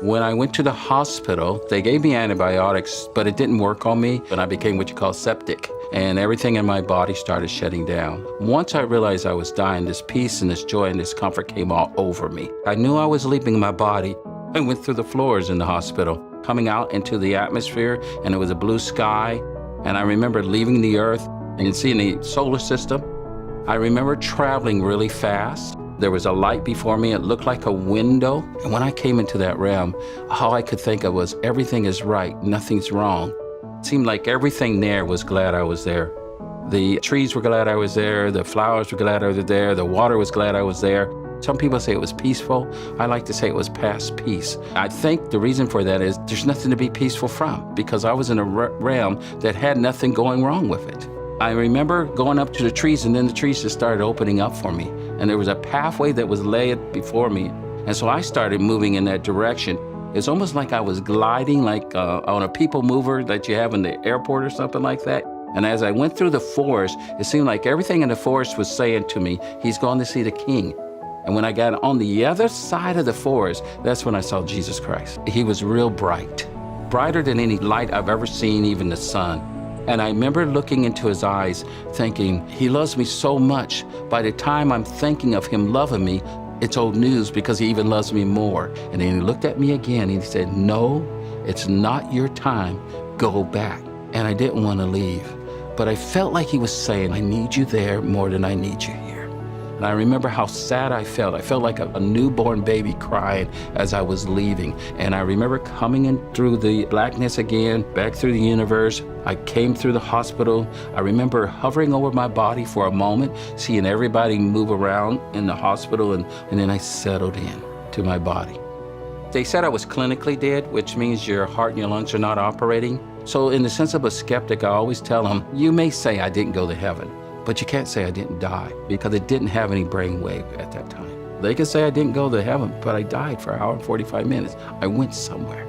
When I went to the hospital, they gave me antibiotics, but it didn't work on me, and I became what you call septic, and everything in my body started shutting down. Once I realized I was dying, this peace and this joy and this comfort came all over me. I knew I was leaving my body. I went through the floors in the hospital, coming out into the atmosphere, and it was a blue sky, and I remember leaving the earth and seeing the solar system. I remember traveling really fast. There was a light before me. It looked like a window. And when I came into that realm, all I could think of was everything is right, nothing's wrong. It seemed like everything there was glad I was there. The trees were glad I was there. The flowers were glad I was there. The water was glad I was there. Some people say it was peaceful. I like to say it was past peace. I think the reason for that is there's nothing to be peaceful from, because I was in a realm that had nothing going wrong with it. I remember going up to the trees, and then the trees just started opening up for me. And there was a pathway that was laid before me. And so I started moving in that direction. It's almost like I was gliding, like on a people mover that you have in the airport or something like that. And as I went through the forest, it seemed like everything in the forest was saying to me, he's going to see the king. And when I got on the other side of the forest, that's when I saw Jesus Christ. He was real bright, brighter than any light I've ever seen, even the sun. And I remember looking into his eyes thinking, he loves me so much. By the time I'm thinking of him loving me, it's old news, because he even loves me more. And then he looked at me again and he said, no, it's not your time, go back. And I didn't want to leave, but I felt like he was saying, I need you there more than I need you here. And I remember how sad I felt. I felt like a newborn baby crying as I was leaving. And I remember coming in through the blackness again, back through the universe. I came through the hospital. I remember hovering over my body for a moment, seeing everybody move around in the hospital, and then I settled in to my body. They said I was clinically dead, which means your heart and your lungs are not operating. So in the sense of a skeptic, I always tell them, you may say I didn't go to heaven, but you can't say I didn't die, because it didn't have any brainwave at that time. They can say I didn't go to heaven, but I died for an hour and 45 minutes. I went somewhere.